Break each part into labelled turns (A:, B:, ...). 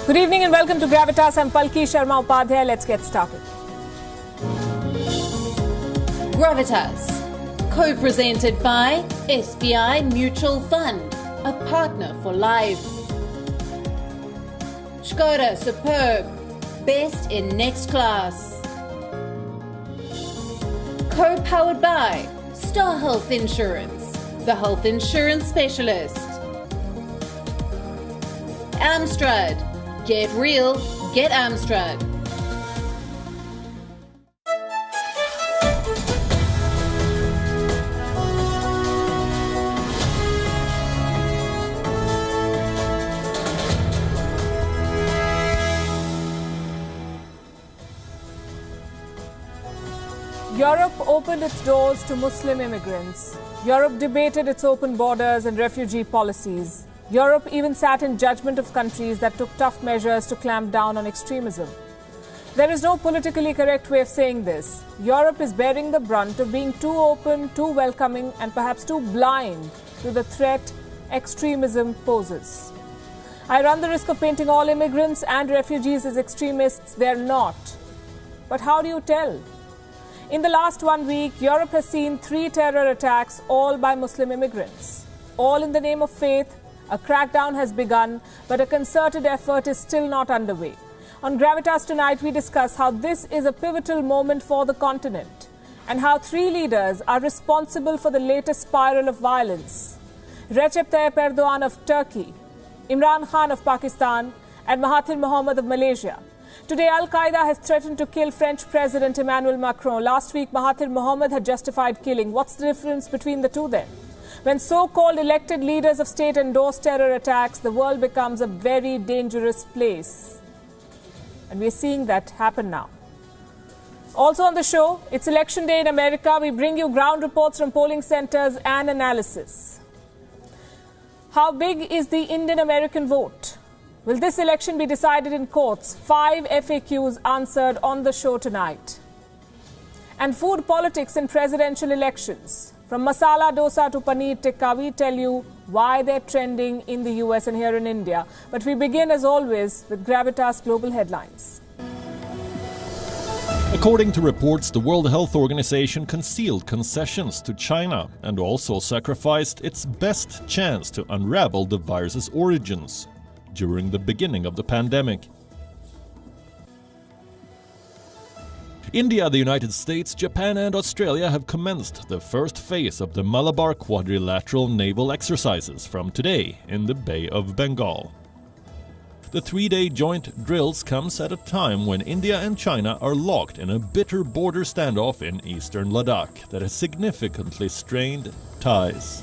A: Good evening and welcome to Gravitas. I'm Palki Sharma Upadhyay. Let's get started.
B: Gravitas, co-presented by SBI Mutual Fund, a partner for life. Skoda Superb, best in next class. Co-powered by Star Health Insurance, the health insurance specialist. Amstrad, get real, get Amstrad.
A: Europe opened its doors to Muslim immigrants. Europe debated its open borders and refugee policies. Europe even sat in judgment of countries that took tough measures to clamp down on extremism. There is no politically correct way of saying this. Europe is bearing the brunt of being too open, too welcoming, and perhaps too blind to the threat extremism poses. I run the risk of painting all immigrants and refugees as extremists. They're not. But how do you tell? In the last 1 week, Europe has seen 3 terror attacks, all by Muslim immigrants. All in the name of faith. A crackdown has begun, but a concerted effort is still not underway. On Gravitas tonight, we discuss how this is a pivotal moment for the continent and how 3 leaders are responsible for the latest spiral of violence. Recep Tayyip Erdogan of Turkey, Imran Khan of Pakistan, and Mahathir Mohamad of Malaysia. Today, Al-Qaeda has threatened to kill French President Emmanuel Macron. Last week, Mahathir Mohamad had justified killing. What's the difference between the two then? When so-called elected leaders of state endorse terror attacks, the world becomes a very dangerous place. And we're seeing that happen now. Also on the show, it's election day in America. We bring you ground reports from polling centers and analysis. How big is the Indian-American vote? Will this election be decided in courts? 5 FAQs answered on the show tonight. And food politics in presidential elections. From masala dosa to paneer tikka, we tell you why they're trending in the US and here in India. But we begin, as always, with Gravitas Global Headlines.
C: According to reports, the World Health Organization concealed concessions to China and also sacrificed its best chance to unravel the virus's origins during the beginning of the pandemic. India, the United States, Japan and Australia have commenced the first phase of the Malabar Quadrilateral Naval Exercises from today in the Bay of Bengal. The 3-day joint drills comes at a time when India and China are locked in a bitter border standoff in eastern Ladakh that has significantly strained ties.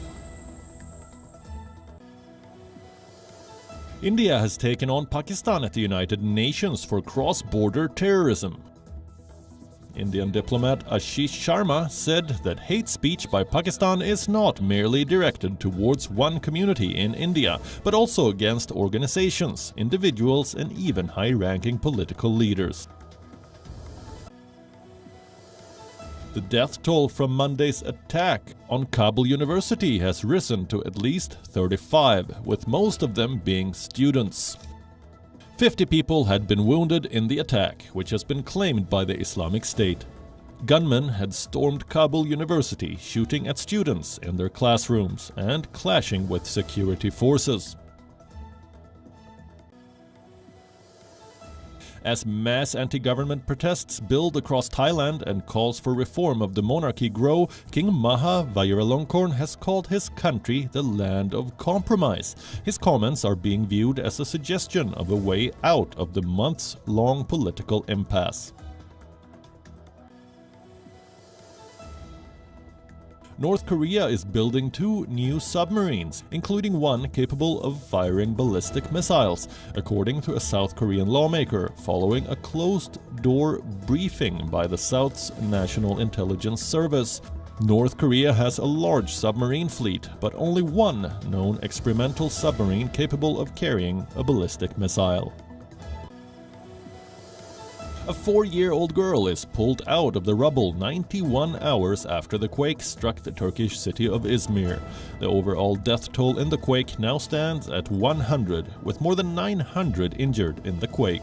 C: India has taken on Pakistan at the United Nations for cross-border terrorism. Indian diplomat Ashish Sharma said that hate speech by Pakistan is not merely directed towards one community in India, but also against organizations, individuals, and even high-ranking political leaders. The death toll from Monday's attack on Kabul University has risen to at least 35, with most of them being students. 50 people had been wounded in the attack, which has been claimed by the Islamic State. Gunmen had stormed Kabul University, shooting at students in their classrooms and clashing with security forces. As mass anti-government protests build across Thailand and calls for reform of the monarchy grow, King Maha Vajiralongkorn has called his country the land of compromise. His comments are being viewed as a suggestion of a way out of the months-long political impasse. North Korea is building 2 new submarines, including one capable of firing ballistic missiles, according to a South Korean lawmaker, following a closed-door briefing by the South's National Intelligence Service. North Korea has a large submarine fleet, but only one known experimental submarine capable of carrying a ballistic missile. A 4-year-old girl is pulled out of the rubble 91 hours after the quake struck the Turkish city of Izmir. The overall death toll in the quake now stands at 100, with more than 900 injured in the quake.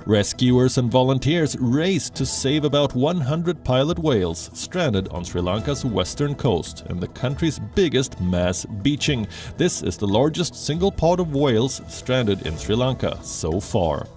C: Rescuers and volunteers raced to save about 100 pilot whales stranded on Sri Lanka's western coast in the country's biggest mass beaching. This is the largest single pod of whales stranded in Sri Lanka so far.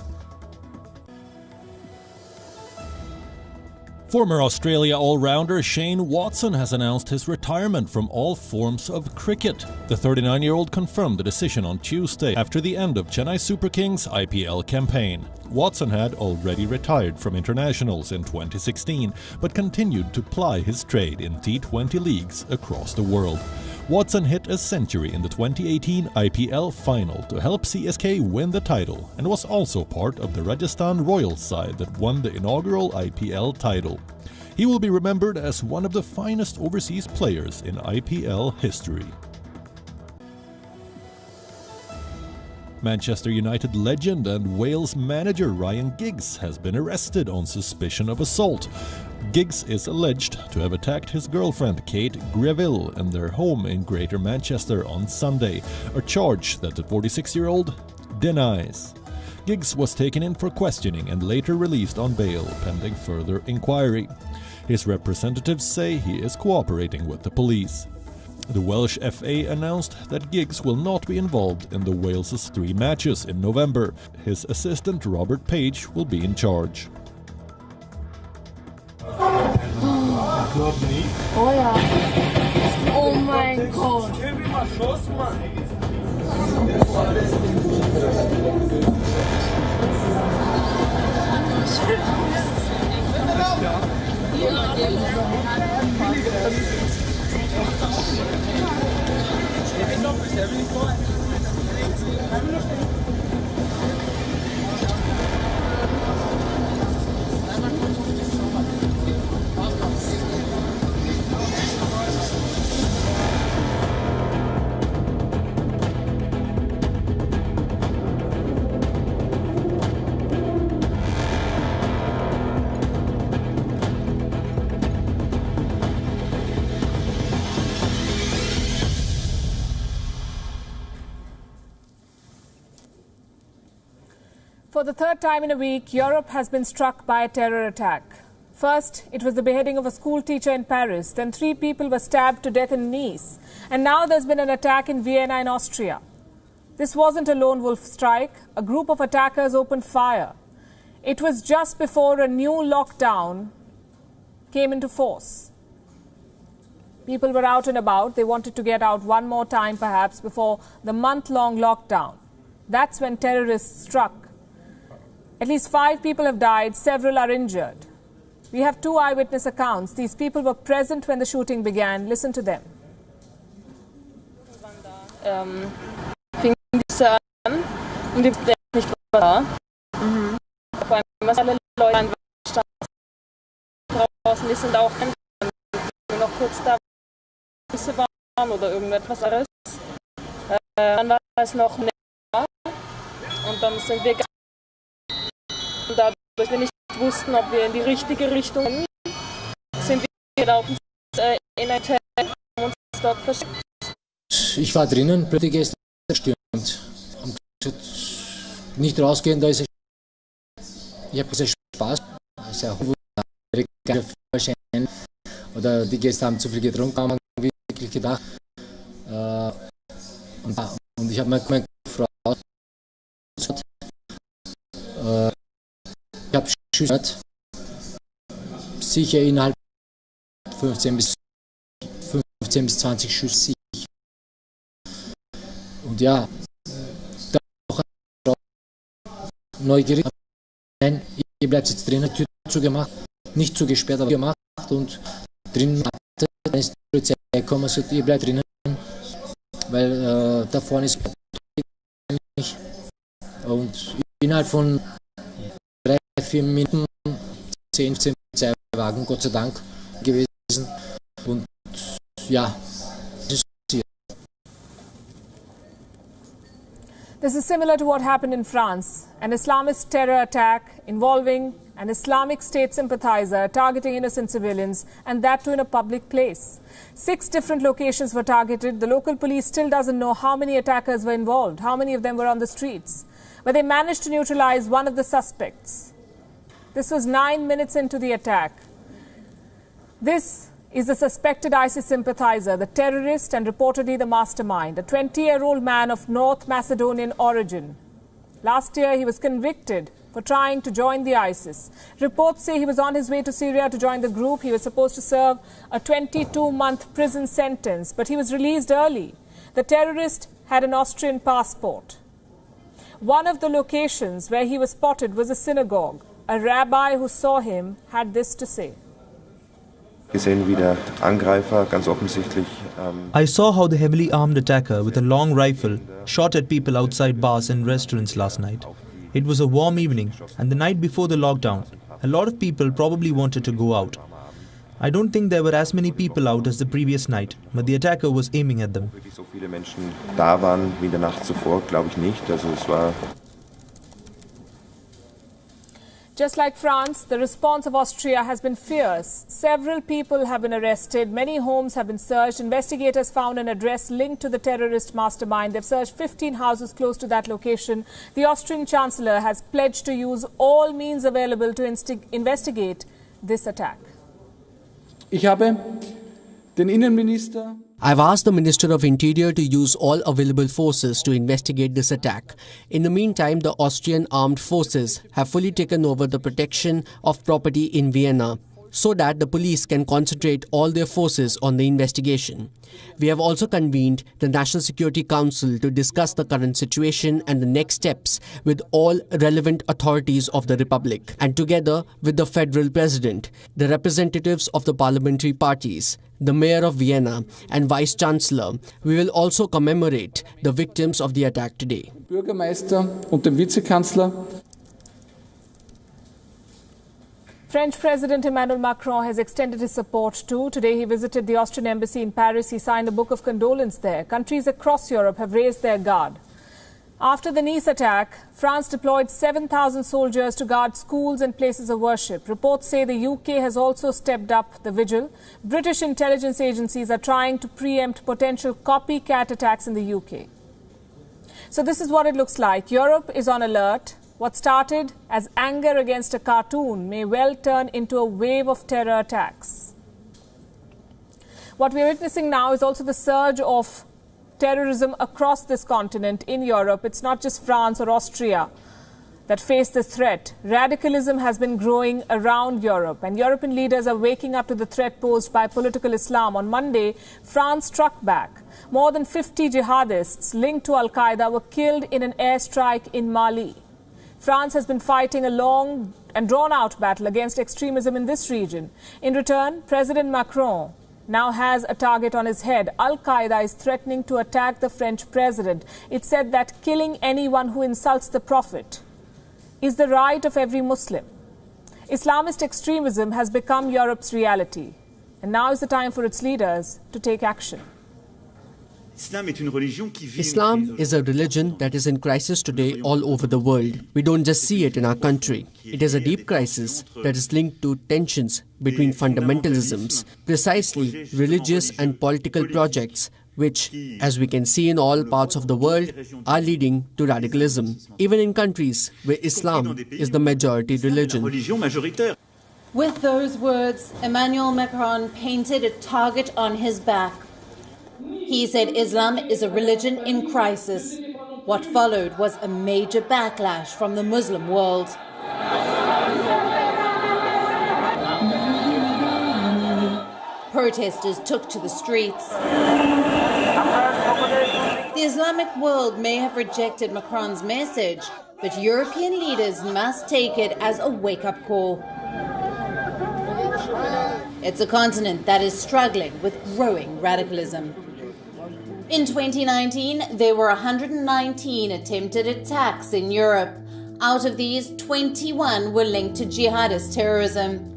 C: Former Australia all-rounder Shane Watson has announced his retirement from all forms of cricket. The 39-year-old confirmed the decision on Tuesday after the end of Chennai Super Kings' IPL campaign. Watson had already retired from internationals in 2016, but continued to ply his trade in T20 leagues across the world. Watson hit a century in the 2018 IPL final to help CSK win the title, and was also part of the Rajasthan Royals side that won the inaugural IPL title. He will be remembered as one of the finest overseas players in IPL history. Manchester United legend and Wales manager Ryan Giggs has been arrested on suspicion of assault. Giggs is alleged to have attacked his girlfriend Kate Greville in their home in Greater Manchester on Sunday, a charge that the 46-year-old denies. Giggs was taken in for questioning and later released on bail pending further inquiry. His representatives say he is cooperating with the police. The Welsh FA announced that Giggs will not be involved in the Wales' 3 matches in November. His assistant Robert Page will be in charge.
D: Oh yeah. Oh my god.
A: For the third time in a week, Europe has been struck by a terror attack. First, it was the beheading of a school teacher in Paris, then 3 people were stabbed to death in Nice, and now there's been an attack in Vienna in Austria. This wasn't a lone wolf strike. A group of attackers opened fire. It was just before a new lockdown came into force. People were out and about. They wanted to get out one more time, perhaps, before the month-long lockdown. That's when terrorists struck. At least 5 people have died, several are injured. We have 2 eyewitness accounts. These people were present when the shooting began. Listen to them.
D: Fing diese an und die nicht was da. Auf einmal alle Leute an der Straße draußen, die sind auch noch kurz da waren oder irgendetwas anderes. Dann war es noch näher und dann sind wir und dadurch wir nicht wussten, ob wir in die richtige Richtung gehen, sind wir laufen in ein Hotel und uns dort versteckt.
E: Ich war drinnen, plötzlich gestern stürmt und nicht rausgehen, da ist es. Ich habe gesagt, Spaß, das ist ja wahrscheinlich. Oder die Gäste haben zu viel getrunken, haben wirklich gedacht. Und ich habe meine Frau ich habe Schüsse gehört, sicher innerhalb 15 bis 20 Schüsse. Und ja, da auch neugierig. Nein, ihr bleibt jetzt drinnen, Tür zugemacht, nicht zugesperrt, aber gemacht und drinnen dann ist die Polizei gekommen und sagt, ihr bleibt drinnen, weil da vorne ist und innerhalb von 3-4 Minuten 10 Polizeiwagen, Gott sei Dank, gewesen und ja.
A: This is similar to what happened in France, an Islamist terror attack involving an Islamic State sympathizer targeting innocent civilians, and that too in a public place. 6 different locations were targeted. The local police still doesn't know how many attackers were involved, how many of them were on the streets, but they managed to neutralize one of the suspects. This was 9 minutes into the attack. This is the suspected ISIS sympathizer, the terrorist and reportedly the mastermind, a 20-year-old man of North Macedonian origin. Last year, he was convicted for trying to join the ISIS. Reports say he was on his way to Syria to join the group. He was supposed to serve a 22-month prison sentence, but he was released early. The terrorist had an Austrian passport. One of the locations where he was spotted was a synagogue. A rabbi who saw him had this to say.
F: I
G: saw how the heavily armed attacker with a long rifle shot at people outside bars and restaurants last night. It was a warm evening, and the night before the lockdown, a lot of people probably wanted to go out. I don't think there were as many people out as the previous night, but the attacker was aiming at them.
A: Just like France, the response of Austria has been fierce. Several people have been arrested. Many homes have been searched. Investigators found an address linked to the terrorist mastermind. They've searched 15 houses close to that location. The Austrian Chancellor has pledged to use all means available to investigate this attack.
H: I've asked the Minister of Interior to use all available forces to investigate this attack. In the meantime, the Austrian armed forces have fully taken over the protection of property in Vienna, so that the police can concentrate all their forces on the investigation. We have also convened the National Security Council to discuss the current situation and the next steps with all relevant authorities of the Republic, and together with the Federal President, the representatives of the parliamentary parties, the Mayor of Vienna and Vice-Chancellor, we will also commemorate the victims of the attack today.
I: Bürgermeister und dem Vizekanzler.
A: French President Emmanuel Macron has extended his support too. Today he visited the Austrian embassy in Paris. He signed a book of condolence there. Countries across Europe have raised their guard. After the Nice attack, France deployed 7,000 soldiers to guard schools and places of worship. Reports say the UK has also stepped up the vigil. British intelligence agencies are trying to preempt potential copycat attacks in the UK. So this is what it looks like. Europe is on alert. What started as anger against a cartoon may well turn into a wave of terror attacks. What we're witnessing now is also the surge of terrorism across this continent in Europe. It's not just France or Austria that face this threat. Radicalism has been growing around Europe, and European leaders are waking up to the threat posed by political Islam. On Monday, France struck back. More than 50 jihadists linked to Al-Qaeda were killed in an airstrike in Mali. France has been fighting a long and drawn-out battle against extremism in this region. In return, President Macron now has a target on his head. Al-Qaeda is threatening to attack the French president. It said that killing anyone who insults the Prophet is the right of every Muslim. Islamist extremism has become Europe's reality, and now is the time for its leaders to take action.
H: Islam is a religion that is in crisis today all over the world. We don't just see it in our country. It is a deep crisis that is linked to tensions between fundamentalisms, precisely religious and political projects, which, as we can see in all parts of the world, are leading to radicalism, even in countries where Islam is the majority religion.
B: With those words, Emmanuel Macron painted a target on his back. He said Islam is a religion in crisis. What followed was a major backlash from the Muslim world. Protesters took to the streets. The Islamic world may have rejected Macron's message, but European leaders must take it as a wake-up call. It's a continent that is struggling with growing radicalism. In 2019, there were 119 attempted attacks in Europe. Out of these, 21 were linked to jihadist terrorism.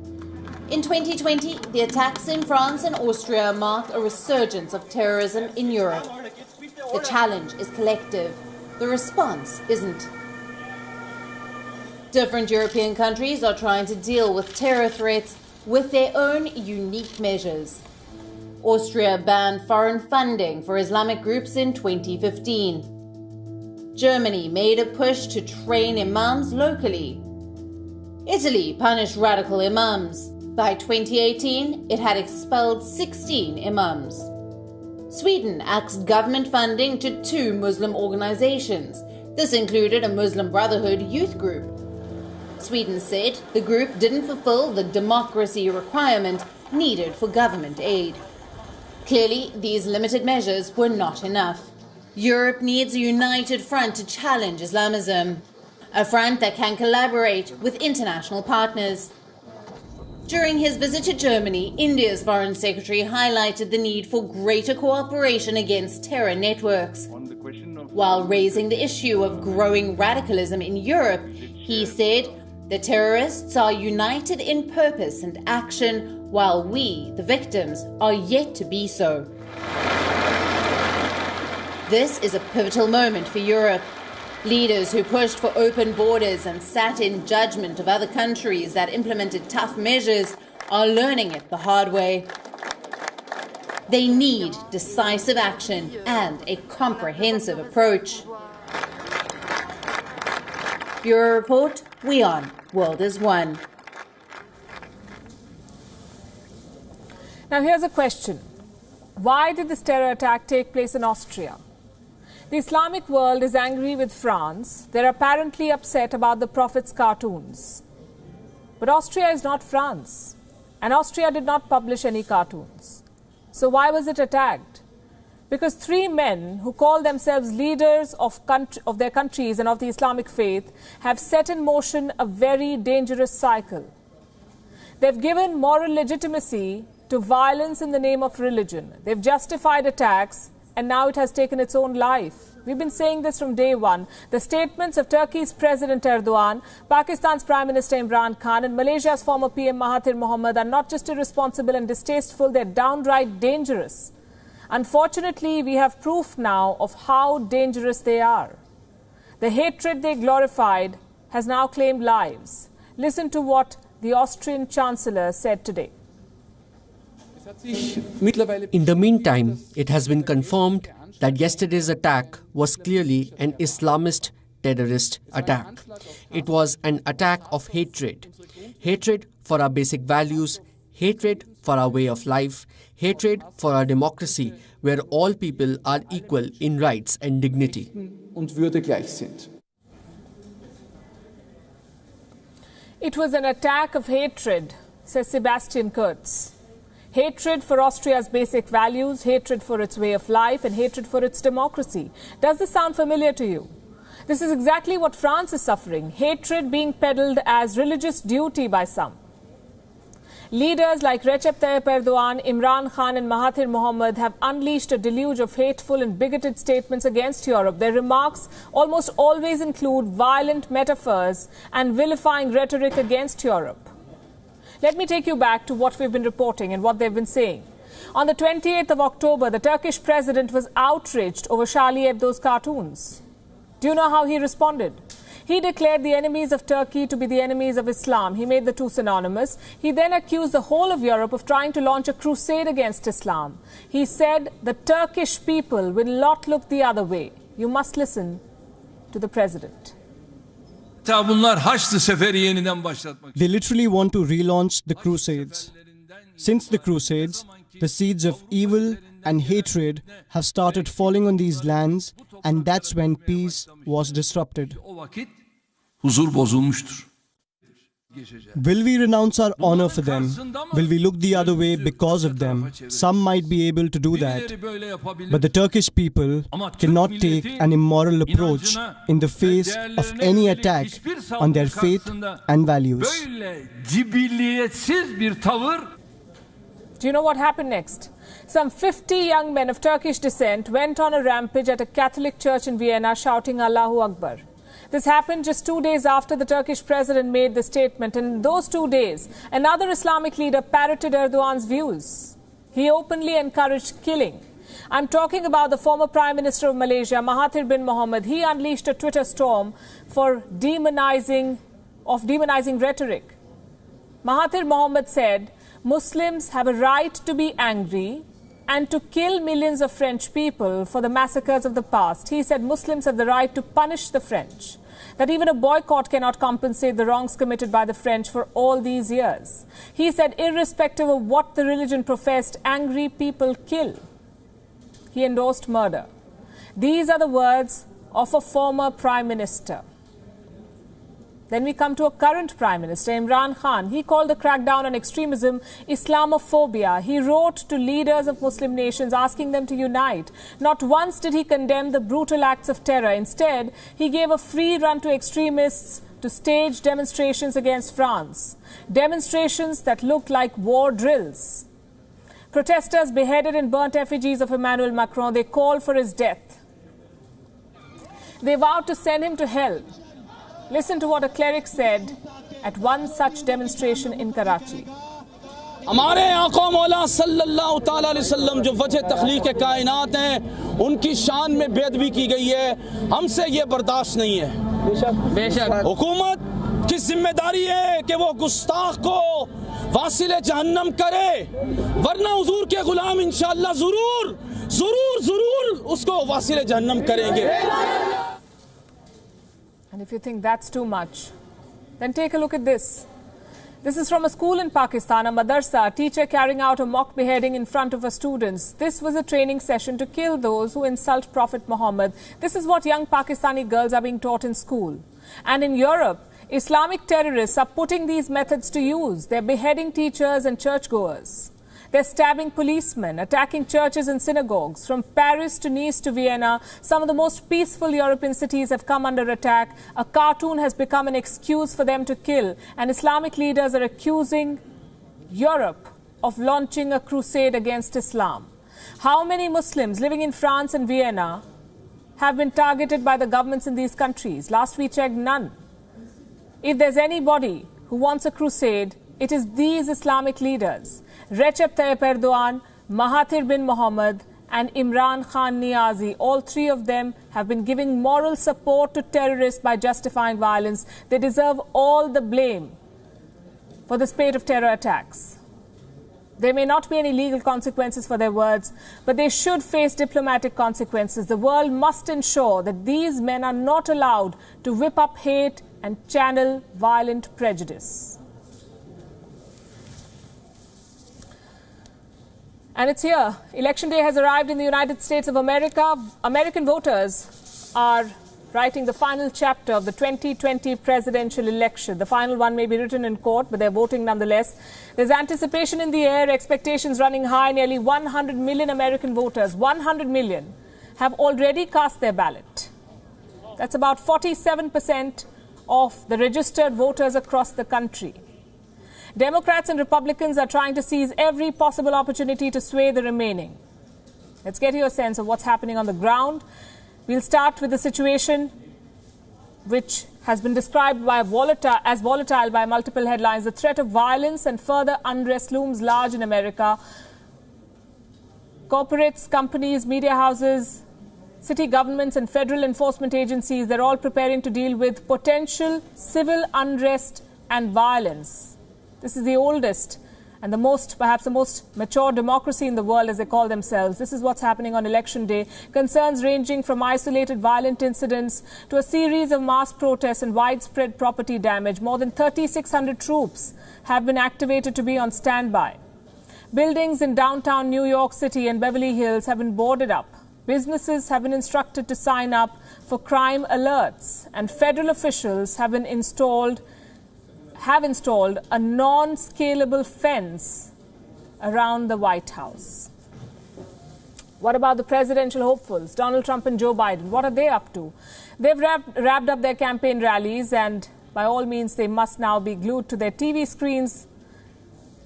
B: In 2020, the attacks in France and Austria marked a resurgence of terrorism in Europe. The challenge is collective. The response isn't. Different European countries are trying to deal with terror threats with their own unique measures. Austria banned foreign funding for Islamic groups in 2015. Germany made a push to train imams locally. Italy punished radical imams. By 2018, it had expelled 16 imams. Sweden axed government funding to 2 Muslim organizations. This included a Muslim Brotherhood youth group. Sweden said the group didn't fulfill the democracy requirement needed for government aid. Clearly, these limited measures were not enough. Europe needs a united front to challenge Islamism, a front that can collaborate with international partners. During his visit to Germany, India's Foreign Secretary highlighted the need for greater cooperation against terror networks. While raising the issue of growing radicalism in Europe, he said, "The terrorists are united in purpose and action, while we, the victims, are yet to be so." This is a pivotal moment for Europe. Leaders who pushed for open borders and sat in judgment of other countries that implemented tough measures are learning it the hard way. They need decisive action and a comprehensive approach. Bureau Report, WION, World is One.
A: Now here's a question. Why did this terror attack take place in Austria? The Islamic world is angry with France. They're apparently upset about the Prophet's cartoons. But Austria is not France, and Austria did not publish any cartoons. So why was it attacked? Because 3 men who call themselves leaders of their countries and of the Islamic faith have set in motion a very dangerous cycle. They've given moral legitimacy to violence in the name of religion. They've justified attacks, and now it has taken its own life. We've been saying this from day one. The statements of Turkey's President Erdogan, Pakistan's Prime Minister Imran Khan, and Malaysia's former PM Mahathir Mohamad are not just irresponsible and distasteful, they're downright dangerous. Unfortunately, we have proof now of how dangerous they are. The hatred they glorified has now claimed lives. Listen to what the Austrian Chancellor said today.
H: In the meantime, it has been confirmed that yesterday's attack was clearly an Islamist terrorist attack. It was an attack of hatred. Hatred for our basic values, hatred for our way of life, hatred for our democracy, where all people are equal in rights and dignity.
A: It was an attack of hatred, says Sebastian Kurz. Hatred for Austria's basic values, hatred for its way of life, and hatred for its democracy. Does this sound familiar to you? This is exactly what France is suffering, hatred being peddled as religious duty by some. Leaders like Recep Tayyip Erdogan, Imran Khan and Mahathir Mohamad have unleashed a deluge of hateful and bigoted statements against Europe. Their remarks almost always include violent metaphors and vilifying rhetoric against Europe. Let me take you back to what we've been reporting and what they've been saying. On the 28th of October, the Turkish president was outraged over Charlie Hebdo's cartoons. Do you know how he responded? He declared the enemies of Turkey to be the enemies of Islam. He made the two synonymous. He then accused the whole of Europe of trying to launch a crusade against Islam. He said the Turkish people will not look the other way. You must listen to the president.
F: They
J: literally want to relaunch the Crusades. Since the Crusades, the seeds of evil and hatred have started falling on these lands, and that's when peace was disrupted. Will we renounce our honor for them? Will we look the other way because of them? Some might be able to do that. But the Turkish people cannot take an immoral approach in the face of any attack on their faith and values.
A: Do you know what happened next? Some 50 young men of Turkish descent went on a rampage at a Catholic church in Vienna shouting Allahu Akbar. This happened just 2 days after the Turkish president made the statement. And in those 2 days, another Islamic leader parroted Erdogan's views. He openly encouraged killing. I'm talking about the former Prime Minister of Malaysia, Mahathir bin Mohamad. He unleashed a Twitter storm for demonizing rhetoric. Mahathir Mohamad said, Muslims have a right to be angry and to kill millions of French people for the massacres of the past. He said Muslims have the right to punish the French, that even a boycott cannot compensate the wrongs committed by the French for all these years. He said, irrespective of what the religion professed, angry people kill. He endorsed murder. These are the words of a former Prime Minister. Then we come to a current Prime Minister, Imran Khan. He called the crackdown on extremism Islamophobia. He wrote to leaders of Muslim nations asking them to unite. Not once did he condemn the brutal acts of terror. Instead, he gave a free run to extremists to stage demonstrations against France. Demonstrations that looked like war drills. Protesters beheaded and burnt effigies of Emmanuel Macron. They called for his death. They vowed to send him to hell. Listen to what a cleric said at one such demonstration in Karachi.
F: हमारे आका मौला सल्लल्लाहु ताला अलैहि वसल्लम जो वजह तख्लीक कायनात हैं उनकी शान में बेअदबी की गई है हमसे ये बर्दाश्त नहीं है बेशक हुकूमत की जिम्मेदारी है कि वो गुस्ताख को वासिले जहन्नम करे वरना हुजूर के गुलाम इंशाअल्लाह जरूर उसको वासिले जहन्नम करेंगे.
A: And if you think that's too much, then take a look at this. This is from a school in Pakistan, a madarsa, a teacher carrying out a mock beheading in front of her students. This was a training session to kill those who insult Prophet Muhammad. This is what young Pakistani girls are being taught in school. And in Europe, Islamic terrorists are putting these methods to use. They're beheading teachers and churchgoers. They're stabbing policemen, attacking churches and synagogues. From Paris to Nice to Vienna, some of the most peaceful European cities have come under attack. A cartoon has become an excuse for them to kill. And Islamic leaders are accusing Europe of launching a crusade against Islam. How many Muslims living in France and Vienna have been targeted by the governments in these countries? Last we checked, none. If there's anybody who wants a crusade, it is these Islamic leaders. Recep Tayyip Erdogan, Mahathir bin Mohamad and Imran Khan Niazi, all three of them have been giving moral support to terrorists by justifying violence. They deserve all the blame for the spate of terror attacks. There may not be any legal consequences for their words, but they should face diplomatic consequences. The world must ensure that these men are not allowed to whip up hate and channel violent prejudice. And it's here. Election day has arrived in the United States of America. American voters are writing the final chapter of the 2020 presidential election. The final one may be written in court, but they're voting nonetheless. There's anticipation in the air, expectations running high. Nearly 100 million American voters, 100 million, have already cast their ballot. That's about 47% of the registered voters across the country. Democrats and Republicans are trying to seize every possible opportunity to sway the remaining. Let's get you a sense of what's happening on the ground. We'll start with the situation which has been described as volatile by multiple headlines. The threat of violence and further unrest looms large in America. Corporates, companies, media houses, city governments and federal enforcement agencies, they're all preparing to deal with potential civil unrest and violence. This is the oldest and perhaps the most mature democracy in the world, as they call themselves. This is what's happening on election day. Concerns ranging from isolated violent incidents to a series of mass protests and widespread property damage. More than 3,600 troops have been activated to be on standby. Buildings in downtown New York City and Beverly Hills have been boarded up. Businesses have been instructed to sign up for crime alerts, and federal officials have installed a non-scalable fence around the White House. What about the presidential hopefuls, Donald Trump and Joe Biden? What are they up to? They've wrapped up their campaign rallies, and by all means, they must now be glued to their TV screens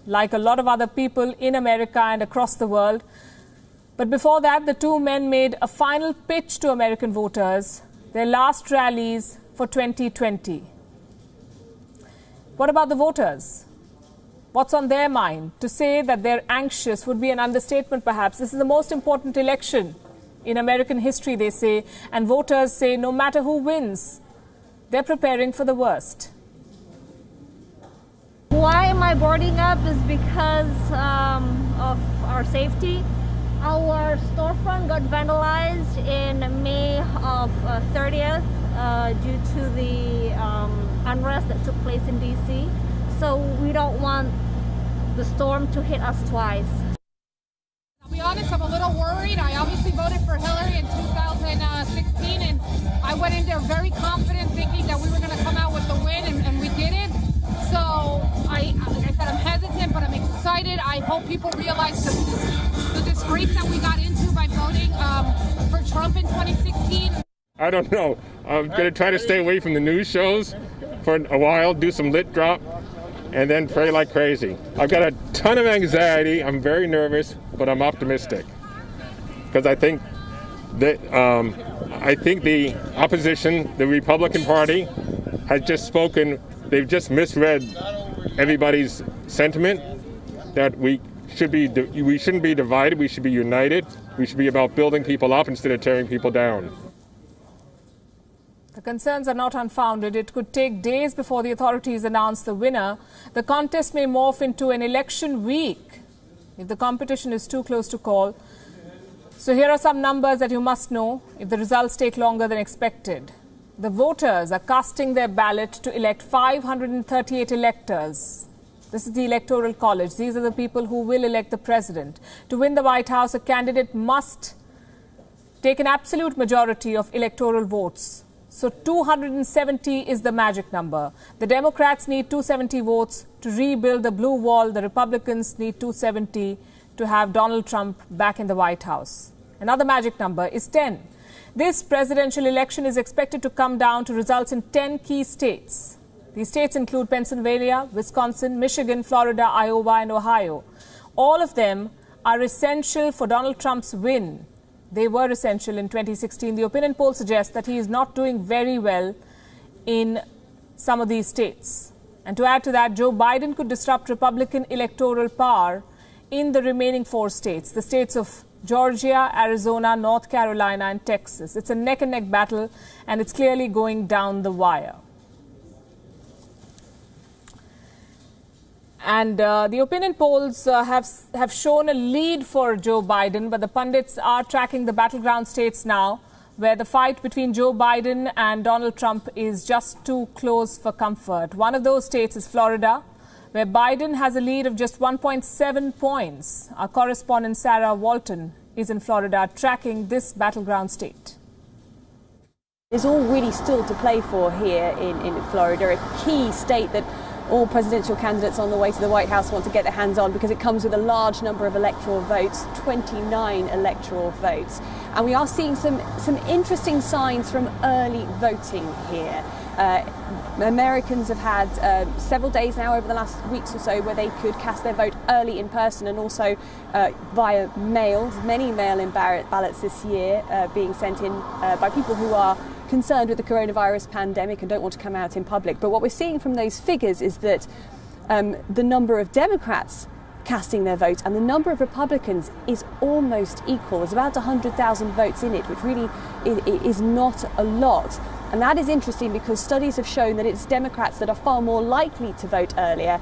A: like a lot of other people in America and across the world. But before that, the two men made a final pitch to American voters, their last rallies for 2020. What about the voters? what's on their mind. To say that they're anxious would be an understatement, perhaps. This is the most important election in American history, they say, and voters say no matter who wins, they're preparing for the worst.
K: Why am I boarding up is because of our safety. Our storefront got vandalized in May of 30th due to the unrest that took place in DC. So we don't want the storm to hit us twice.
L: I'll be honest, I'm a little worried. I obviously voted for Hillary in 2016, and I went in there very confident, thinking that we were going to come out with the win, and we didn't. So, like I said, I'm hesitant, but I'm excited. I hope people realize the disgrace that we got into by voting for Trump in 2016.
M: I don't know. I'm going to try to stay away from the news shows for a while, do some lit drop, and then pray like crazy. I've got a ton of anxiety. I'm very nervous, but I'm optimistic. Because I think that the opposition, the Republican Party, has just spoken. They've just misread everybody's sentiment that we shouldn't be divided. We should be united. We should be about building people up instead of tearing people down.
A: The concerns are not unfounded. It could take days before the authorities announce the winner. The contest may morph into an election week if the competition is too close to call. So here are some numbers that you must know if the results take longer than expected. The voters are casting their ballot to elect 538 electors. This is the Electoral College. These are the people who will elect the president. To win the White House, a candidate must take an absolute majority of electoral votes. So 270 is the magic number. The Democrats need 270 votes to rebuild the blue wall. The Republicans need 270 to have Donald Trump back in the White House. Another magic number is 10. This presidential election is expected to come down to results in 10 key states. These states include Pennsylvania, Wisconsin, Michigan, Florida, Iowa, and Ohio. All of them are essential for Donald Trump's win. They were essential in 2016. The opinion poll suggests that he is not doing very well in some of these states. And to add to that, Joe Biden could disrupt Republican electoral power in the remaining 4 states, the states of Georgia, Arizona, North Carolina, and Texas. It's a neck-and-neck battle, and it's clearly going down the wire. And the opinion polls have shown a lead for Joe Biden, but the pundits are tracking the battleground states now, where the fight between Joe Biden and Donald Trump is just too close for comfort. One of those states is Florida, where Biden has a lead of just 1.7 points. Our correspondent Sarah Walton is in Florida tracking this battleground state.
N: There's all really still to play for here in Florida, a key state that all presidential candidates on the way to the White House want to get their hands on because it comes with a large number of electoral votes, 29 electoral votes. And we are seeing some interesting signs from early voting here. Americans have had several days now over the last weeks or so where they could cast their vote early in person and also via mail. Many mail-in ballots this year being sent in by people who are concerned with the coronavirus pandemic and don't want to come out in public. But what we're seeing from those figures is that the number of Democrats casting their vote and the number of Republicans is almost equal. There's about 100,000 votes in it, which really is not a lot. And that is interesting because studies have shown that it's Democrats that are far more likely to vote earlier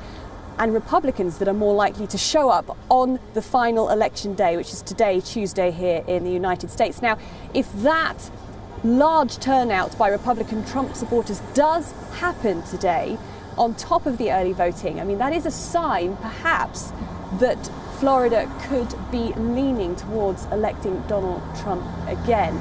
N: and Republicans that are more likely to show up on the final election day, which is today, Tuesday, here in the United States. Now, if that large turnout by Republican Trump supporters does happen today, on top of the early voting, I mean, that is a sign, perhaps, that Florida could be leaning towards electing Donald Trump again.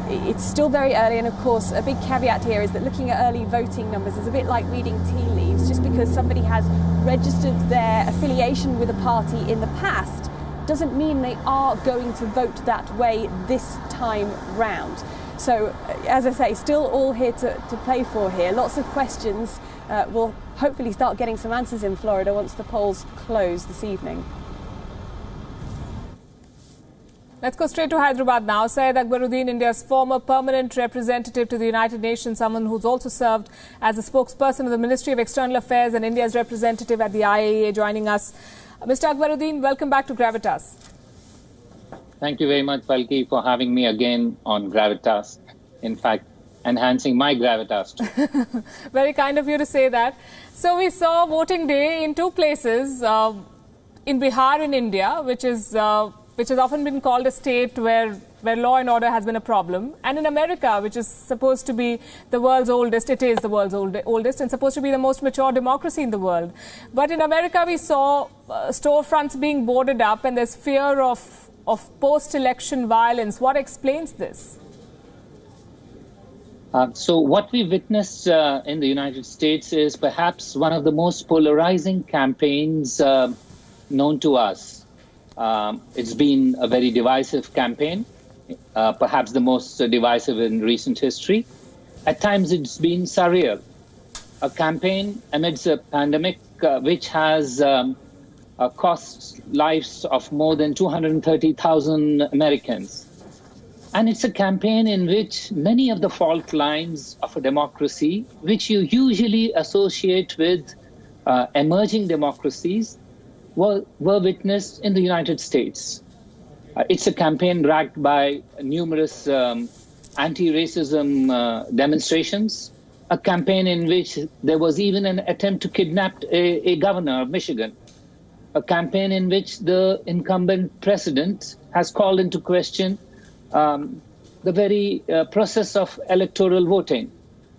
N: It's still very early, and of course, a big caveat here is that looking at early voting numbers is a bit like reading tea leaves. Just because somebody has registered their affiliation with a party in the past doesn't mean they are going to vote that way this time round. So, as I say, still all here to play for here. Lots of questions. We'll hopefully start getting some answers in Florida once the polls close this evening.
A: Let's go straight to Hyderabad now. Syed Akbaruddin, India's former permanent representative to the United Nations, someone who's also served as a spokesperson of the Ministry of External Affairs and India's representative at the IAEA, joining us. Mr. Akbaruddin, welcome back to Gravitas.
O: Thank you very much, Palki, for having me again on Gravitas. In fact, enhancing my gravitas too.
A: Very kind of you to say that. So we saw voting day in two places, in Bihar in India, which has often been called a state where law and order has been a problem, and in America, which is supposed to be the world's oldest, it is the world's oldest and supposed to be the most mature democracy in the world. But in America, we saw storefronts being boarded up, and there's fear of post-election violence. What explains this?
O: So what we witnessed in the United States is perhaps one of the most polarizing campaigns known to us. It's been a very divisive campaign, perhaps the most divisive in recent history. At times it's been surreal. A campaign amidst a pandemic which has cost lives of more than 230,000 Americans. And it's a campaign in which many of the fault lines of a democracy, which you usually associate with emerging democracies, were witnessed in the United States. It's a campaign racked by numerous anti-racism demonstrations, a campaign in which there was even an attempt to kidnap a governor of Michigan, a campaign in which the incumbent president has called into question the very process of electoral voting.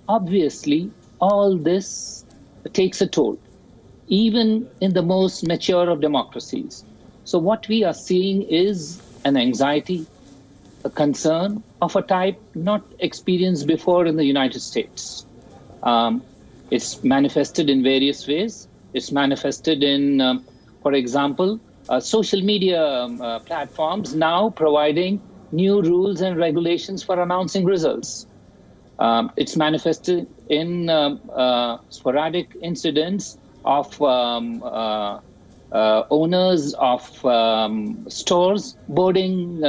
O: Obviously, all this takes a toll, even in the most mature of democracies. So what we are seeing is an anxiety, a concern of a type not experienced before in the United States. It's manifested in various ways. It's manifested in, for example, social media platforms now providing new rules and regulations for announcing results. It's manifested in sporadic incidents of owners of stores boarding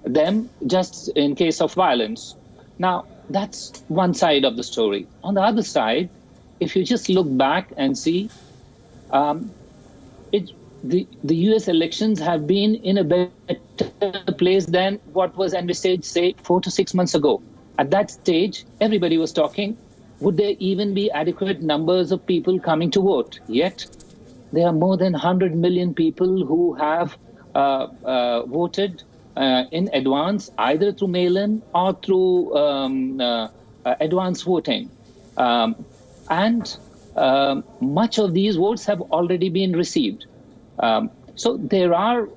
O: them just in case of violence. Now, that's one side of the story. On the other side, if you just look back and see, the US elections have been in a better place than what was envisaged, say, 4 to 6 months ago. At that stage, everybody was talking, would there even be adequate numbers of people coming to vote? Yet, there are more than 100 million people who have voted in advance, either through mail-in or through advance voting. And much of these votes have already been received. So there are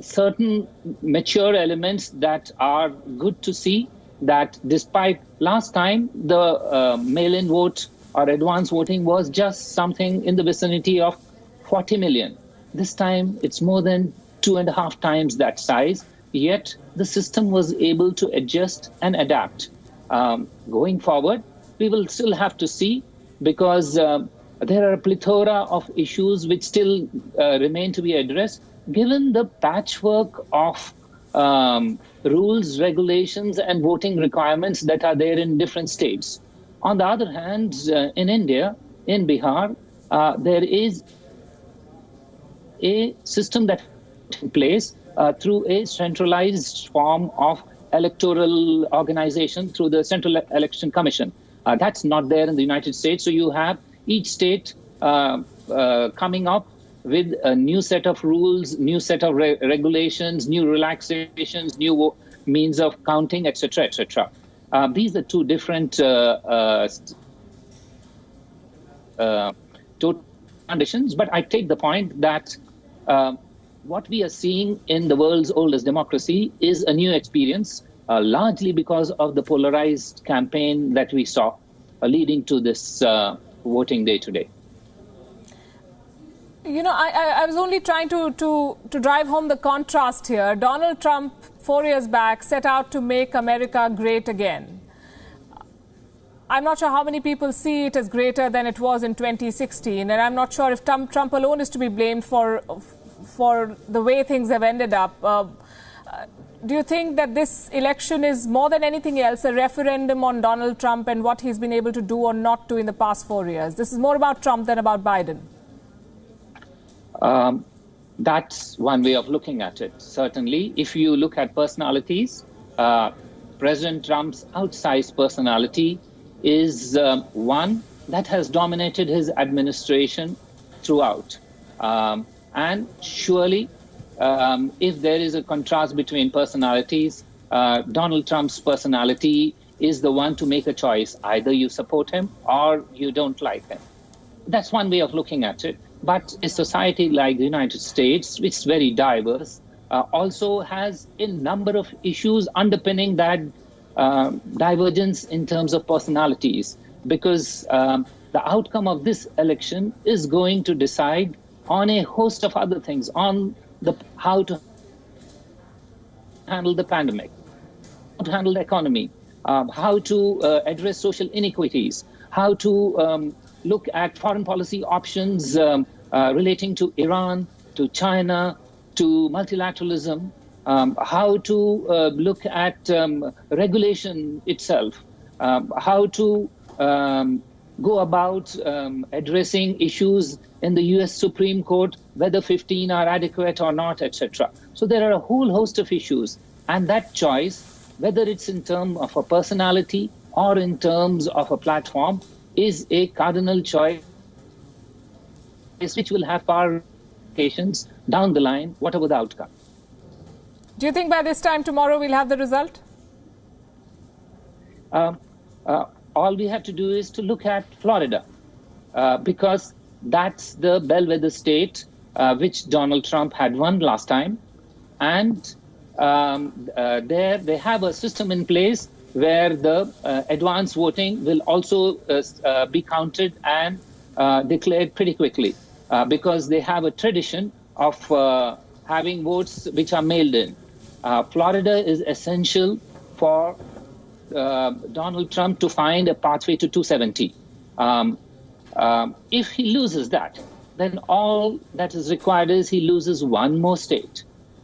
O: certain mature elements that are good to see, that despite last time the mail-in vote or advance voting was just something in the vicinity of 40 million. This time it's more than 2.5 times that size, yet the system was able to adjust and adapt. Going forward, we will still have to see, because there are a plethora of issues which still remain to be addressed, given the patchwork of rules, regulations, and voting requirements that are there in different states. On the other hand, in India, in Bihar, there is a system that is in place through a centralized form of electoral organization through the Central Election Commission. That's not there in the United States. So you have each state coming up with a new set of rules, new set of regulations, new relaxations, new means of counting, etc., etc. These are two different conditions, but I take the point that what we are seeing in the world's oldest democracy is a new experience, largely because of the polarized campaign that we saw leading to this voting day today.
A: You know, I was only trying to drive home the contrast here. Donald Trump, 4 years back, set out to make America great again. I'm not sure how many people see it as greater than it was in 2016, and I'm not sure if Trump alone is to be blamed for the way things have ended up. do you think that this election is more than anything else a referendum on Donald Trump and what he's been able to do or not do in the past 4 years? This is more about Trump than about Biden.
O: That's one way of looking at it. Certainly, if you look at personalities, President Trump's outsized personality is one that has dominated his administration throughout. And surely, if there is a contrast between personalities, Donald Trump's personality is the one to make a choice. Either you support him or you don't like him. That's one way of looking at it. But a society like the United States, which is very diverse, also has a number of issues underpinning that divergence in terms of personalities, because the outcome of this election is going to decide on a host of other things, on how to handle the pandemic, how to handle the economy, how to address social inequities, how to look at foreign policy options relating to Iran, to China, to multilateralism, how to look at regulation itself, how to go about addressing issues in the US Supreme Court, whether 15 are adequate or not, etc. So there are a whole host of issues. And that choice, whether it's in terms of a personality or in terms of a platform, is a cardinal choice which will have far implications down the line, whatever the outcome.
A: Do you think by this time tomorrow we'll have the result?
O: All we have to do is to look at Florida, because that's the bellwether state which Donald Trump had won last time. And there they have a system in place where the advance voting will also be counted and declared pretty quickly, because they have a tradition of having votes which are mailed in. Florida is essential for Donald Trump to find a pathway to 270. If he loses that, then all that is required is he loses one more state,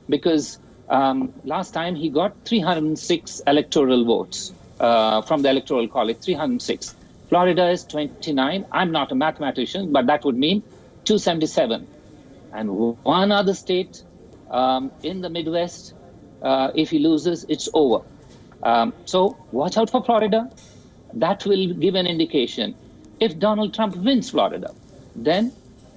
O: because last time he got 306 electoral votes from the Electoral College, 306. Florida is 29. I'm not a mathematician, but that would mean 277. And one other state in the Midwest, if he loses, it's over. So watch out for Florida. That will give an indication. If Donald Trump wins Florida, then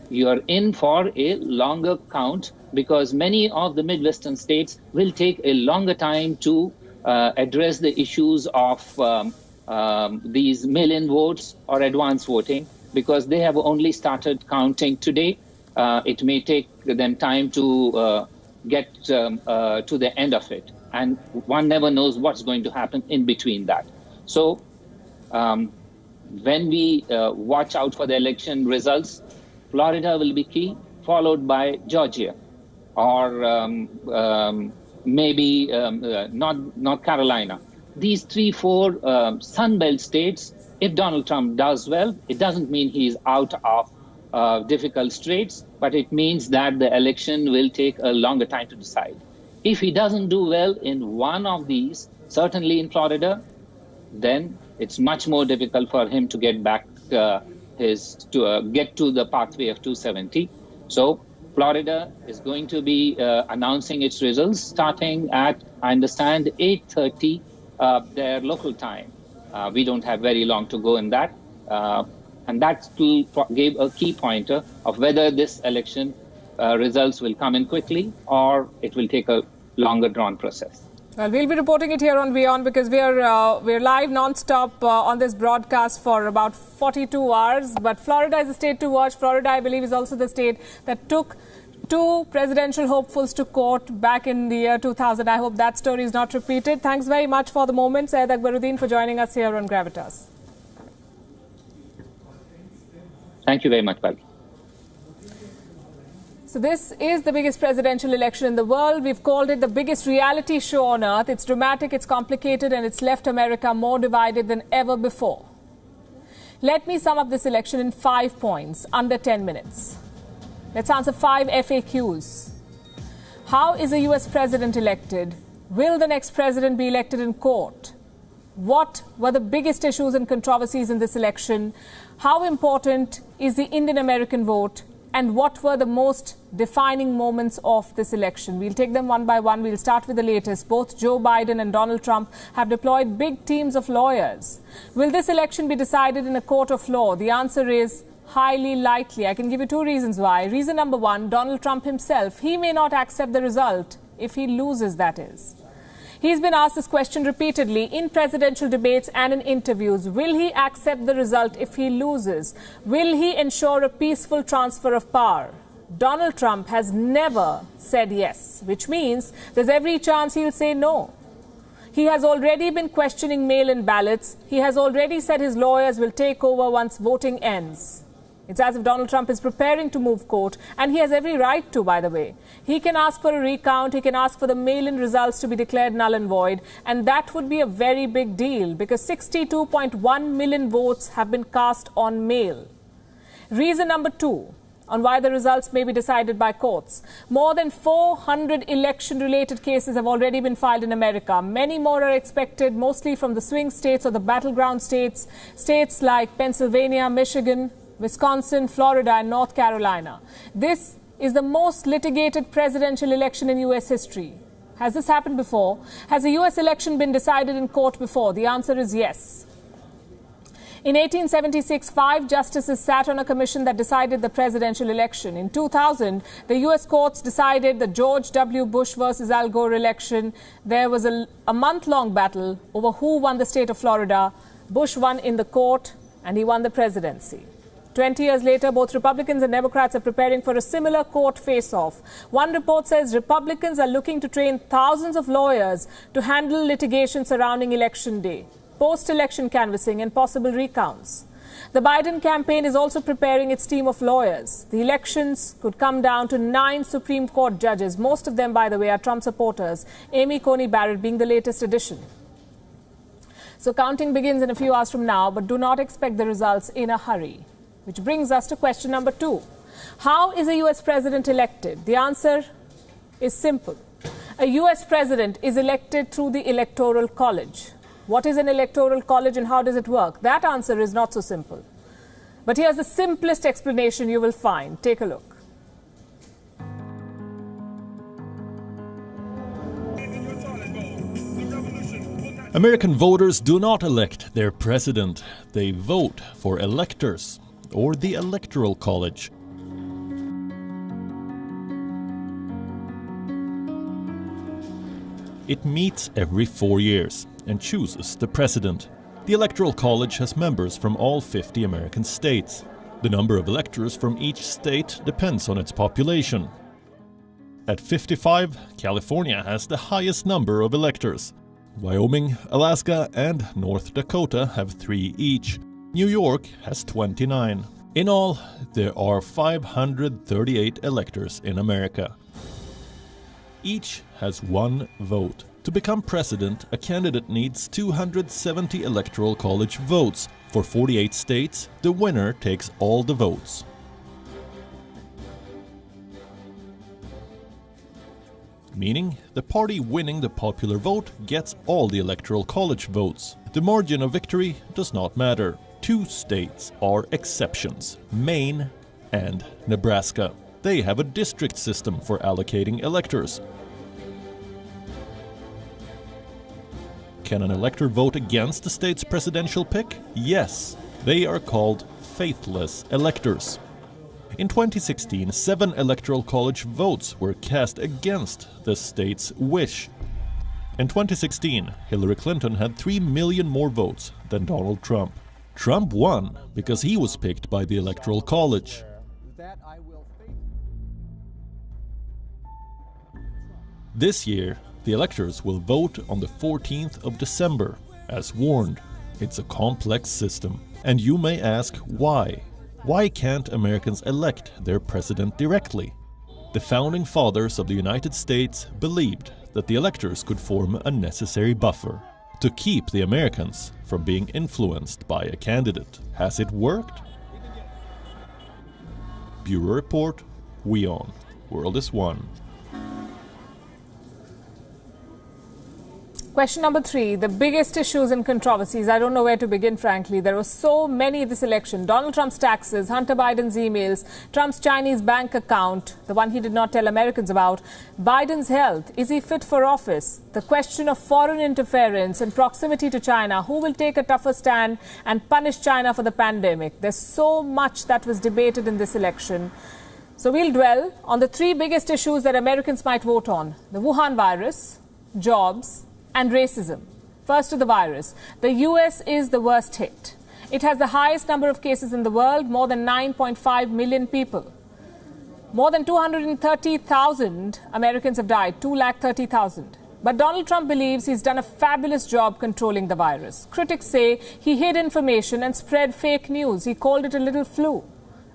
O: you're in for a longer count, because many of the Midwestern states will take a longer time to address the issues of these mail-in votes or advance voting, because they have only started counting today. It may take them time to get to the end of it. And one never knows what's going to happen in between that. So when we watch out for the election results, Florida will be key, followed by Georgia, or maybe North Carolina. These 3-4 Sun Belt states, if Donald Trump does well, it doesn't mean he's out of difficult straits, but it means that the election will take a longer time to decide. If he doesn't do well in one of these, certainly in Florida, then it's much more difficult for him to get back get to the pathway of 270. So Florida is going to be announcing its results starting at, I understand, 8:30 their local time. We don't have very long to go in that. And that gave a key pointer of whether this election results will come in quickly or it will take a longer drawn process.
A: Well, we'll be reporting it here on WION, because we're live non-stop on this broadcast for about 42 hours. But Florida is a state to watch. Florida, I believe, is also the state that took 2 presidential hopefuls to court back in the year 2000. I hope that story is not repeated. Thanks very much for the moment, Syed Akbaruddin, for joining us here on Gravitas.
O: Thank you very much, Bali.
A: So this is the biggest presidential election in the world. We've called it the biggest reality show on earth. It's dramatic, it's complicated, and it's left America more divided than ever before. Let me sum up this election in 5 points, under 10 minutes. Let's answer 5 FAQs. How is a US president elected Will the next president be elected in court? What were the biggest issues and controversies in this election? How important is the Indian American vote? And what were the most defining moments of this election? We'll take them one by one. We'll start with the latest. Both Joe Biden and Donald Trump have deployed big teams of lawyers. Will this election be decided in a court of law? The answer is highly likely. I can give you two reasons why. Reason number one, Donald Trump himself, he may not accept the result if he loses, that is. He's been asked this question repeatedly in presidential debates and in interviews. Will he accept the result if he loses? Will he ensure a peaceful transfer of power? Donald Trump has never said yes, which means there's every chance he'll say no. He has already been questioning mail-in ballots. He has already said his lawyers will take over once voting ends. It's as if Donald Trump is preparing to move court, and he has every right to, by the way. He can ask for a recount, he can ask for the mail-in results to be declared null and void, and that would be a very big deal because 62.1 million votes have been cast on mail. Reason number two on why the results may be decided by courts. More than 400 election-related cases have already been filed in America. Many more are expected, mostly from the swing states or the battleground states, states like Pennsylvania, Michigan, Wisconsin, Florida, and North Carolina. This is the most litigated presidential election in U.S. history. Has this happened before? Has a U.S. election been decided in court before? The answer is yes. In 1876, 5 justices sat on a commission that decided the presidential election. In 2000, the U.S. courts decided the George W. Bush versus Al Gore election. There was a month-long battle over who won the state of Florida. Bush won in the court, and he won the presidency. 20 years later, both Republicans and Democrats are preparing for a similar court face-off. One report says Republicans are looking to train thousands of lawyers to handle litigation surrounding Election Day, post-election canvassing and possible recounts. The Biden campaign is also preparing its team of lawyers. The elections could come down to 9 Supreme Court judges. Most of them, by the way, are Trump supporters, Amy Coney Barrett being the latest addition. So counting begins in a few hours from now, but do not expect the results in a hurry. Which brings us to question number 2. How is a U.S. president elected? The answer is simple. A U.S. president is elected through the Electoral College. What is an Electoral College and how does it work? That answer is not so simple. But here's the simplest explanation you will find. Take a look.
C: American voters do not elect their president. They vote for electors, or the Electoral College. It meets every 4 years and chooses the president. The Electoral College has members from all 50 American states. The number of electors from each state depends on its population. At 55, California has the highest number of electors. Wyoming, Alaska, and North Dakota have 3 each. New York has 29. In all, there are 538 electors in America. Each has 1 vote. To become president, a candidate needs 270 Electoral College votes. For 48 states, the winner takes all the votes. Meaning, the party winning the popular vote gets all the Electoral College votes. The margin of victory does not matter. 2 states are exceptions, Maine and Nebraska. They have a district system for allocating electors. Can an elector vote against the state's presidential pick? Yes. They are called faithless electors. In 2016, 7 Electoral College votes were cast against the state's wish. In 2016, Hillary Clinton had 3 million more votes than Donald Trump. Trump won because he was picked by the Electoral College. This year, the electors will vote on the 14th of December, as warned. It's a complex system. And you may ask why? Why can't Americans elect their president directly? The founding fathers of the United States believed that the electors could form a necessary buffer to keep the Americans from being influenced by a candidate. Has it worked? Bureau Report, WION. World is One.
A: Question number 3, the biggest issues and controversies. I don't know where to begin, frankly. There were so many this election. Donald Trump's taxes, Hunter Biden's emails, Trump's Chinese bank account, the one he did not tell Americans about, Biden's health, is he fit for office, the question of foreign interference and proximity to China, who will take a tougher stand and punish China for the pandemic. There's so much that was debated in this election. So we'll dwell on the 3 biggest issues that Americans might vote on: the Wuhan virus, jobs, and racism. First to the virus. The US is the worst hit. It has the highest number of cases in the world, more than 9.5 million people. More than 230,000 Americans have died, 230,000. But Donald Trump believes he's done a fabulous job controlling the virus. Critics say he hid information and spread fake news. He called it a little flu.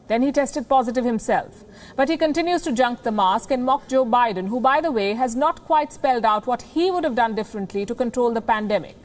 A: Then he tested positive himself. But he continues to junk the mask and mock Joe Biden, who, by the way, has not quite spelled out what he would have done differently to control the pandemic.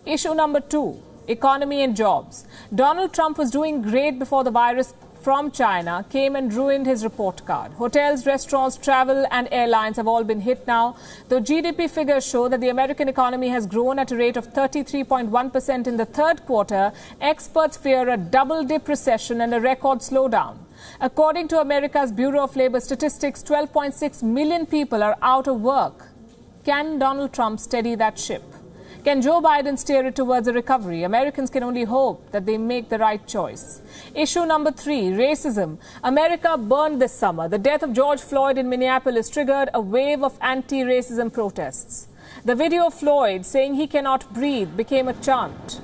A: Issue number 2, economy and jobs. Donald Trump was doing great before the virus from China came and ruined his report card. Hotels, restaurants, travel and airlines have all been hit now. Though GDP figures show that the American economy has grown at a rate of 33.1% in the third quarter, experts fear a double-dip recession and a record slowdown. According to America's Bureau of Labor Statistics, 12.6 million people are out of work. Can Donald Trump steady that ship? Can Joe Biden steer it towards a recovery? Americans can only hope that they make the right choice. Issue number 3, racism. America burned this summer. The death of George Floyd in Minneapolis triggered a wave of anti-racism protests. The video of Floyd saying he cannot breathe became a chant.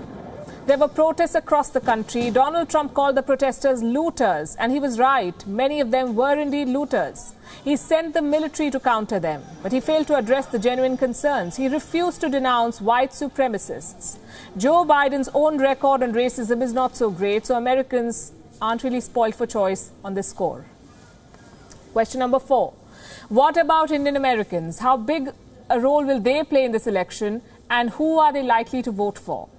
A: There were protests across the country. Donald Trump called the protesters looters, and he was right. Many of them were indeed looters. He sent the military to counter them, but he failed to address the genuine concerns. He refused to denounce white supremacists. Joe Biden's own record on racism is not so great, so Americans aren't really spoiled for choice on this score. Question number 4. What about Indian Americans? How big a role will they play in this election, and who are they likely to vote for?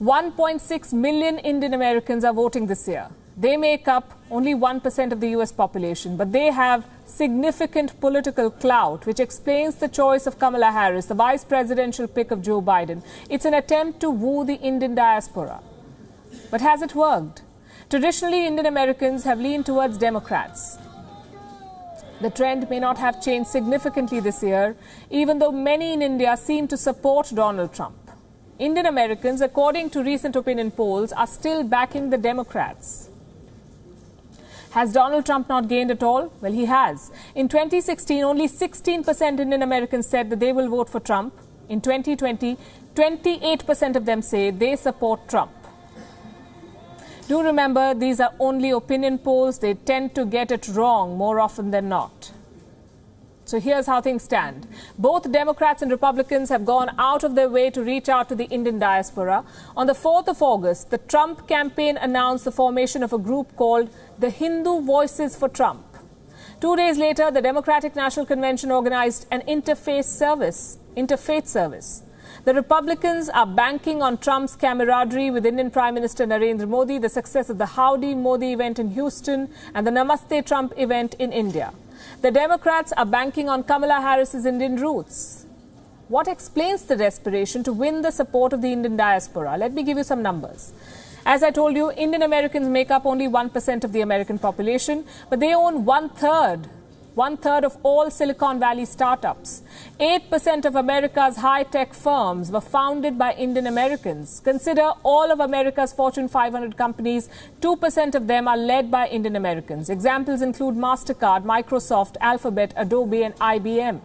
A: 1.6 million Indian Americans are voting this year. They make up only 1% of the US population, but they have significant political clout, which explains the choice of Kamala Harris, the vice presidential pick of Joe Biden. It's an attempt to woo the Indian diaspora. But has it worked? Traditionally, Indian Americans have leaned towards Democrats. The trend may not have changed significantly this year, even though many in India seem to support Donald Trump. Indian Americans, according to recent opinion polls, are still backing the Democrats. Has Donald Trump not gained at all? Well, he has. In 2016, only 16% Indian Americans said that they will vote for Trump. In 2020, 28% of them say they support Trump. Do remember, these are only opinion polls. They tend to get it wrong more often than not. So here's how things stand. Both Democrats and Republicans have gone out of their way to reach out to the Indian diaspora. On the 4th of August, the Trump campaign announced the formation of a group called the Hindu Voices for Trump. 2 days later, the Democratic National Convention organized an interfaith service. The Republicans are banking on Trump's camaraderie with Indian Prime Minister Narendra Modi, the success of the Howdy Modi event in Houston and the Namaste Trump event in India. The Democrats are banking on Kamala Harris's Indian roots. What explains the desperation to win the support of the Indian diaspora? Let me give you some numbers. As I told you, Indian Americans make up only 1% of the American population, but they own one-third of all Silicon Valley startups. 8% of America's high-tech firms were founded by Indian Americans. Consider all of America's Fortune 500 companies, 2% of them are led by Indian Americans. Examples include MasterCard, Microsoft, Alphabet, Adobe, and IBM.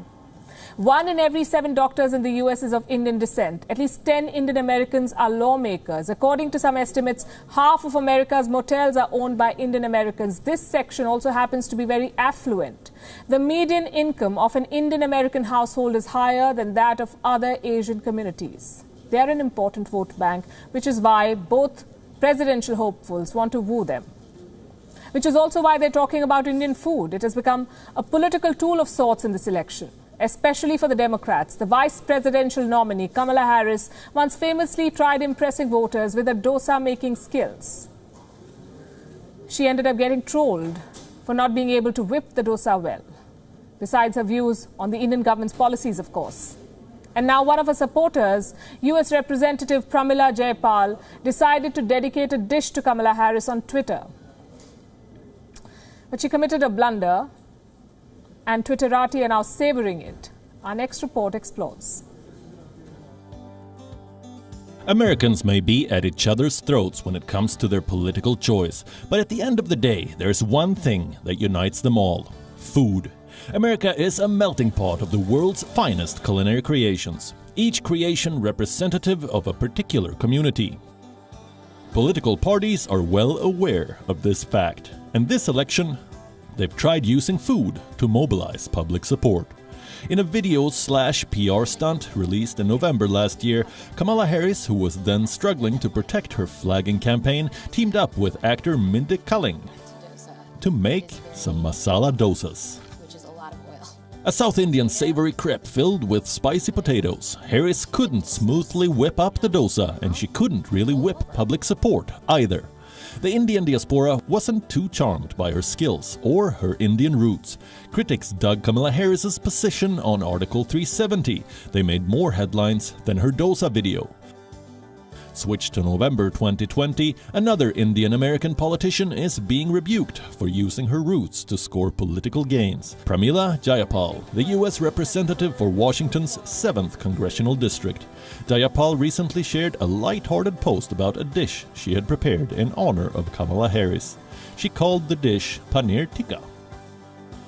A: 1 in every 7 doctors in the US is of Indian descent. At least 10 Indian Americans are lawmakers. According to some estimates, half of America's motels are owned by Indian Americans. This section also happens to be very affluent. The median income of an Indian American household is higher than that of other Asian communities. They are an important vote bank, which is why both presidential hopefuls want to woo them. Which is also why they're talking about Indian food. It has become a political tool of sorts in this election. Especially for the Democrats. The vice presidential nominee, Kamala Harris, once famously tried impressing voters with her dosa-making skills. She ended up getting trolled for not being able to whip the dosa well. Besides her views on the Indian government's policies, of course. And now one of her supporters, US Representative Pramila Jayapal, decided to dedicate a dish to Kamala Harris on Twitter. But she committed a blunder, and Twitterati are now savouring it. Our next report explores.
C: Americans may be at each other's throats when it comes to their political choice, but at the end of the day, there's one thing that unites them all: food. America is a melting pot of the world's finest culinary creations, each creation representative of a particular community. Political parties are well aware of this fact, and this election, they've tried using food to mobilize public support. In a video/PR stunt released in November last year, Kamala Harris, who was then struggling to protect her flagging campaign, teamed up with actor Mindy Kaling to make some masala dosas. A South Indian savory crepe filled with spicy potatoes. Harris couldn't smoothly whip up the dosa, and she couldn't really whip public support either. The Indian diaspora wasn't too charmed by her skills or her Indian roots. Critics dug Kamala Harris's position on Article 370. They made more headlines than her dosa video. Switch to November 2020, another Indian-American politician is being rebuked for using her roots to score political gains. Pramila Jayapal, the U.S. representative for Washington's 7th Congressional District. Jayapal recently shared a light-hearted post about a dish she had prepared in honor of Kamala Harris. She called the dish Paneer Tikka.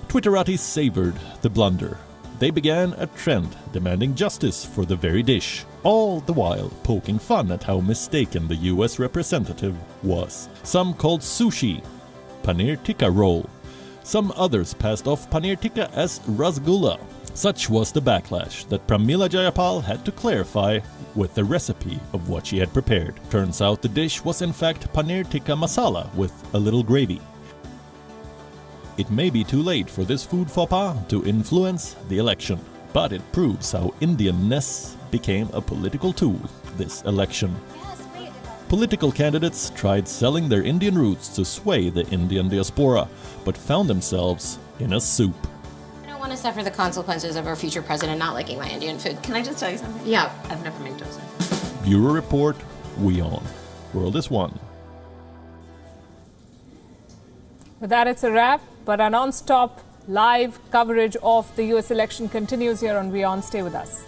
C: Twitterati savored the blunder. They began a trend demanding justice for the very dish, all the while poking fun at how mistaken the U.S. representative was. Some called sushi Paneer Tikka roll. Some others passed off Paneer Tikka as rasgulla. Such was the backlash that Pramila Jayapal had to clarify with the recipe of what she had prepared. Turns out the dish was in fact Paneer Tikka masala with a little gravy. It may be too late for this food faux pas to influence the election, but it proves how Indianness became a political tool this election. Political candidates tried selling their Indian roots to sway the Indian diaspora, but found themselves in a soup.
P: I don't want to suffer the consequences of our future president not liking my Indian food. Can I just tell you something? Yeah, I've never made dosa.
C: Bureau Report, WION. World is One.
A: With that, it's a wrap. But our non-stop live coverage of the US election continues here on WION. Stay with us.